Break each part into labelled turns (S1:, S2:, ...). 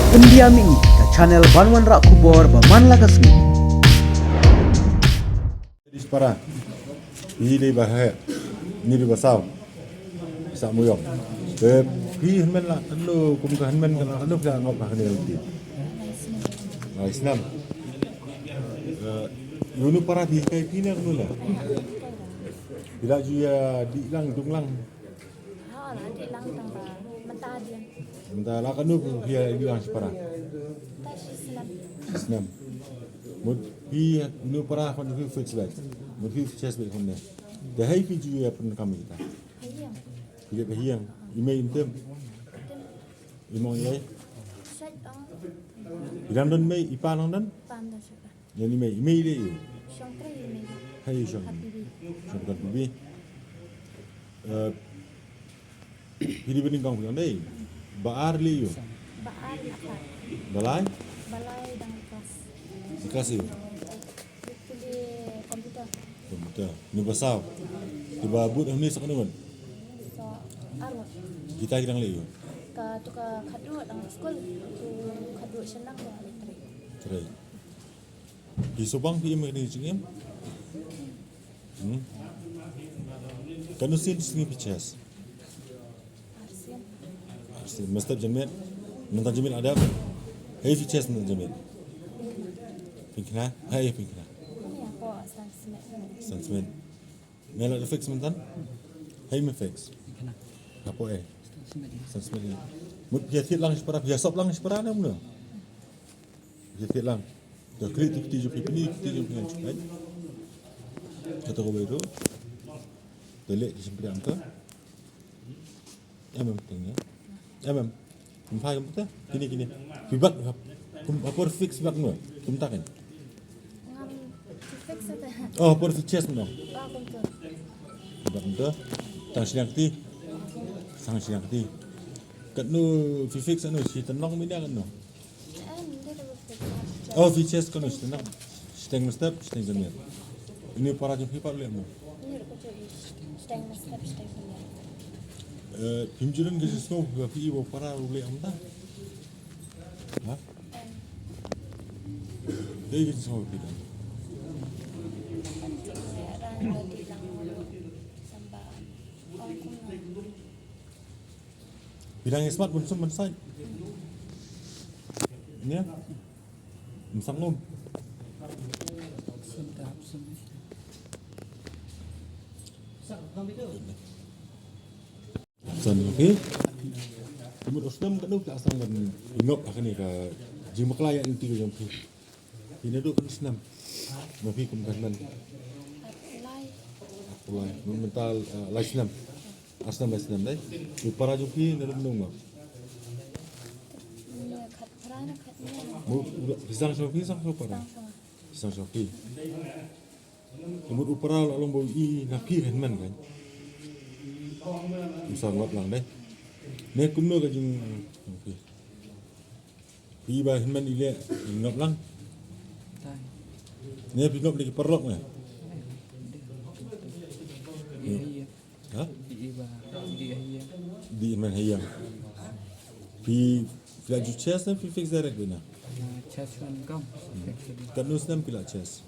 S1: Pendiami ke channel Banwan Rak Kubor Baman Lakasmi.
S2: Di separa, ini bahaya, ini di basau, sak muyong. Pi henmen lah, anu kumka henmen kan anu kita ngop lah ni nanti. Islam. Yunu para di kai kini anu lah. Bila juya di lang dunglang.
S3: Di lang tangga mentah dia.
S2: Mentah lah kanu dia bilang separa. Islam. Mud pi nu para kon fi fix back. Mud fi chest back kon ne. Dah hai fi juya pen kami kita. Dia kehiang. Email intem. Imong ye.
S3: Set ang
S2: Ilan don mai ipan nang dan.
S3: panda suka.
S2: Yang email email dia.
S3: Syangkri ini.
S2: Hai syong. Syong kan bibi. Hidi bening kang punya dai. Baar li yo.
S3: Baal apat.
S2: Balai.
S3: Balai dan kelas.
S2: Kasih.
S3: Pilih komputer.
S2: Betul. Ni basau. Tiba but ni sakanu.
S3: So arwah.
S2: Kita kidang li yo.
S3: Ka tuka kadut ang school. Tu kadut senang ke elektrik.
S2: Cerai. Di Subang pi mai ni jingem. Kanu sin singi pichas.
S3: Arsian.
S2: Arsi mestap jamet. Mentang jamet ada. Hei pichas mentang jamet. Pinkna, hai pinkna.
S3: Ini aku asal semek.
S2: Sansmen. Mela fix mentan. Hei me fix. Apa Sansmen. Mut biatit lang separa biasop lang separa na muna. Biatit lang. Dah kritik tijuk ini tijuk dengan cepat. Kata kau begitu. Telik di sempit angka. Pentingnya. Kumpai betul. Gini. Bibak. Apa fix bak nu? Kumtakan.
S3: Ngam fix ada.
S2: Oh, apa fix nu?
S3: Komputer.
S2: Bibak betul. Tang siang ti. Sang siang ti. Kat nu fix anu si tenang mina kan nu.
S3: Dia dah fix.
S2: Oh, fix kan nu si tenang. Steng mestap, steng jamet. Ini para jumpa pak lihat mu.
S3: Ini aku curi. Stainless step step.
S2: Pimjuran gaji semua bagi ibu para boleh amda. Ha? Dia gaji semua kita. Bilang smart pun semua sai. Ni, musangum. San okey. Kemudian Osman kat tu tak asal kan ingop akan ni ke jima kelaya inti ke yang pi. Ini tu kan senam. Tapi kemudian Apply mental license asnam license dai. Di para jupi dalam nunggu. Mu pisang sopi sang para. Pisang sopi. Kemudian upara lalu bau i napi kan man kan. Misal ngap lang deh. Ne kumno ka jing okay. Iba himan ile ngap lang. Ne pi ngap lagi perlok ne. Ha? Di man hayang. Pi fila ju chess ne pi fix direct bina.
S4: Chess one gum.
S2: Kan nus nam pila chess.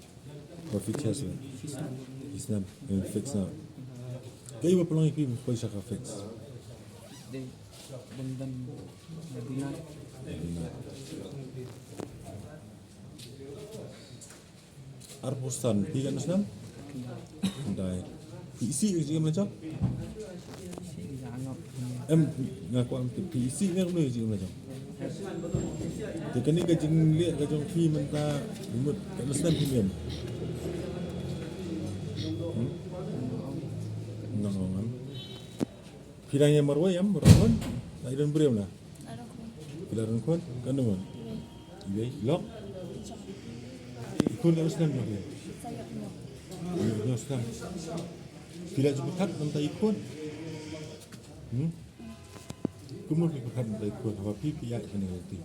S2: Or fi chess ne. Isnam fix na. Kaya ba pelang ipi poi saka fix.
S4: They dan bina.
S2: Arpustan pi kan Islam? Dai. Isi je macam? Ngaku am isi ni boleh je macam. Tekan ni gajing lihat gajing pi mentah umut kan Islam premium. Nongan. Pilangnya marwah yang berawon, nak idan beriam lah. Pilaran kon, kan dong. Iya, lok. Ikut kan Islam dia. Iya, Islam. Pilar juga kat nanti ikut. Kumur ikut kat nanti ikut. Apa pipi ya ini nanti.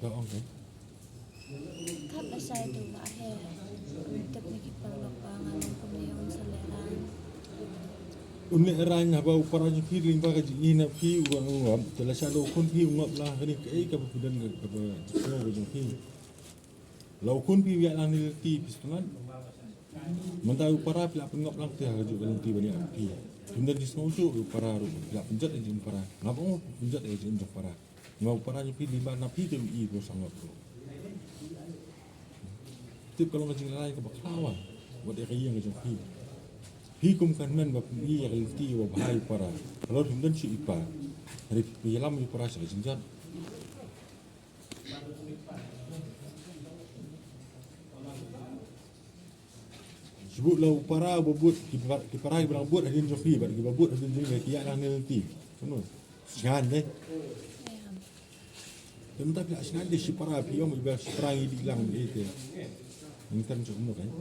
S2: Dah on kan?
S3: Kap saya tu akhir untuk pergi perlombaan pemilihan seleran.
S2: Unle rang haba upara ju pi limba ka ina pi uang telah salo kun pi ungap lah kini kai ka pudan ka semua ka pi lau kun pi ya lang ni ti pistongan mentau upara pila pengap lang ti ha ju lang ti bani pi kemudian di semua ju upara ru pila penjat je upara ngapa penjat je upara ngau upara ju pi limba na pi ke i ko sangat tu tip kalau ngajing lain ke baklawa buat dia kaya ngajing pi Hikum kan men bap ni yang ti wa bahai para kalau kemudian si ipa dari pilam ipara sa jinjat sebut lau para bobut kipara berang buat hadin jofi bad kibabut hadin jeng kia lah nanti semua sian deh tentang pihak sian deh si para piom iba si perang hilang itu ini kan semua kan